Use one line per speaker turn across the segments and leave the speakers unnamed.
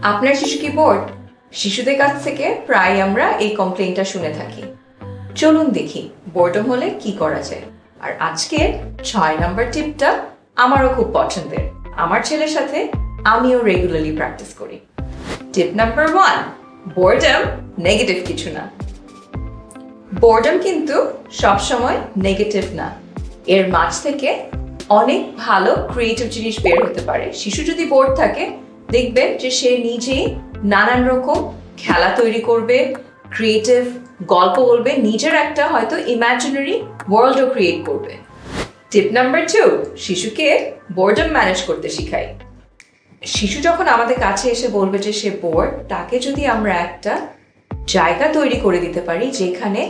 আপনার শিশু কি বোর্ড? শিশুদের কাছ থেকে প্রায় আমরা এই কমপ্লেইনটা শুনে থাকি। চলুন দেখি বোর্ডম হলে কি করা যায়। আর আজকের 6 নাম্বার টিপটা আমারও খুব পছন্দের। আমার ছেলের সাথে আমিও রেগুলারলি প্র্যাকটিস করি। টিপ নাম্বার 1, বোর্ডম নেগেটিভ কিছু না। বোর্ডম কিন্তু সবসময় নেগেটিভ না, এর মাঝ থেকে অনেক ভালো ক্রিয়েটিভ জিনিস বের হতে পারে। শিশু যদি বোর্ড থাকে, দেখবেন যে সে নিজেই নানান রকম খেলা তৈরি করবে, ক্রিয়েটিভ গল্প বলবে, নিজের একটা হয়তো ইমাজিনারি ওয়ার্ল্ডও ক্রিয়েট করবে। টিপ নাম্বার 2, শিশুকে বোর্ডম ম্যানেজ করতে শিখাই। শিশু যখন আমাদের কাছে এসে বলবে যে সে বোর্ড, তাকে যদি আমরা একটা জায়গা তৈরি করে দিতে পারি যেখানে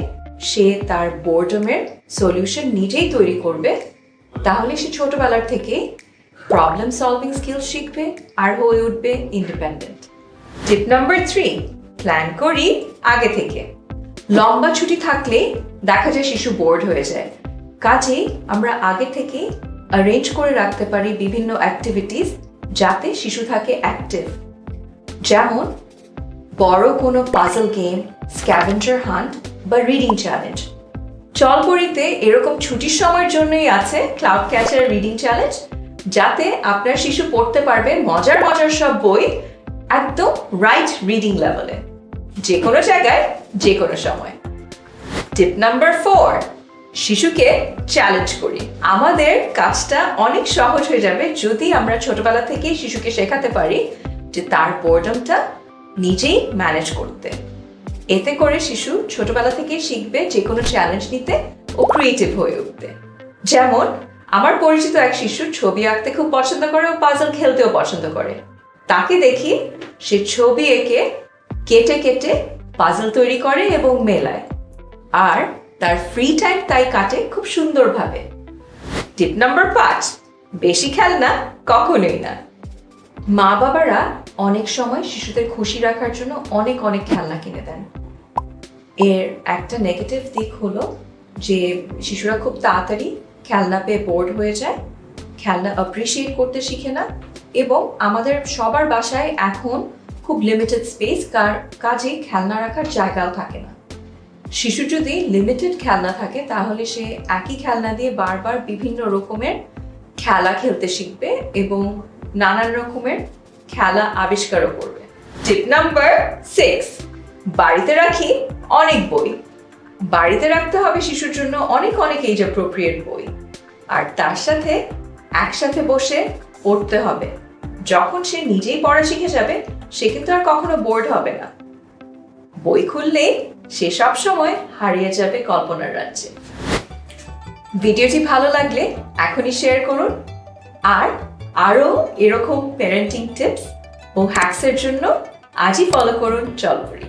সে তার বোর্ডমের সলিউশন নিজেই তৈরি করবে, তাহলে সে ছোটবেলার থেকে প্রবলেম সলভিং স্কিল শিখবে আর হয়ে উঠবে ইন্ডিপেন্ডেন্ট। টিপ নাম্বার 3, প্ল্যান করি আগে থেকে। লম্বা ছুটি থাকলে দেখা যায় শিশু বোর্ড হয়ে যায়, কাজেই আমরা আগে থেকে অ্যারেঞ্জ করে রাখতে পারি বিভিন্ন অ্যাক্টিভিটিস যাতে শিশু থাকে অ্যাক্টিভ। যেমন বড় কোনো পাজল গেম, স্ক্যাভেঞ্জার হান্ট বা রিডিং চ্যালেঞ্জ। চলপড়িতে এরকম ছুটির সময়ের জন্যই আছে ক্লাউড ক্যাচার রিডিং চ্যালেঞ্জ, যাতে আপনার শিশু পড়তে পারবে মজার মজার সব বই একদম রাইট রিডিং লেভেলে, যে কোনো জায়গায় যে কোনো সময়। টিপ নাম্বার 4, শিশুকে চ্যালেঞ্জ করি। আমাদের কাজটা অনেক সহজ হয়ে যাবে যদি আমরা ছোটবেলা থেকেই শিশুকে শেখাতে পারি যে তার বোর্ডমটা নিজেই ম্যানেজ করতে। এতে করে শিশু ছোটবেলা থেকেই শিখবে যে কোনো চ্যালেঞ্জ নিতে ও ক্রিয়েটিভ হয়ে উঠতে। যেমন আমার পরিচিত এক শিশু ছবি আঁকতে খুব পছন্দ করে ও পাজল খেলতেও পছন্দ করে। তাকে দেখি সে ছবি এঁকে কেটে কেটে পাজল তৈরি করে এবং মেলায়, আর তার ফ্রি টাইম তাই কাটে খুব সুন্দরভাবে। টিপ নাম্বার 5, বেশি খেলনা কখনোই না। মা বাবারা অনেক সময় শিশুদের খুশি রাখার জন্য অনেক অনেক খেলনা কিনে দেন। এর একটা নেগেটিভ দিক হলো যে শিশুরা খুব তাড়াতাড়ি খেলনা পেয়ে বোর্ড হয়ে যায়, খেলনা অ্যাপ্রিসিয়েট করতে শিখে না, এবং আমাদের সবার বাসায় এখন খুব লিমিটেড স্পেস, কাজে খেলনা রাখার জায়গাও থাকে না। শিশু যদি লিমিটেড খেলনা থাকে তাহলে সে একই খেলনা দিয়ে বারবার বিভিন্ন রকমের খেলা খেলতে শিখবে এবং নানান রকমের খেলা আবিষ্কারও করবে। টিপ নাম্বার 6, বাড়িতে রাখি অনেক বই। বাড়িতে রাখতে হবে শিশুর জন্য অনেক অনেক এজ অ্যাপ্রোপ্রিয়েট বই, আর তার সাথে একসাথে বসে পড়তে হবে। যখন সে নিজেই পড়া শিখে যাবে, সে কিন্তু আর কখনো বোর্ড হবে না। বই খুললেই সে সব সময় হারিয়ে যাবে কল্পনার রাজ্যে। ভিডিওটি ভালো লাগলে এখনই শেয়ার করুন, আর আরও এরকম প্যারেন্টিং টিপস ও হ্যাকসের জন্য আজই ফলো করুন চলপড়ি।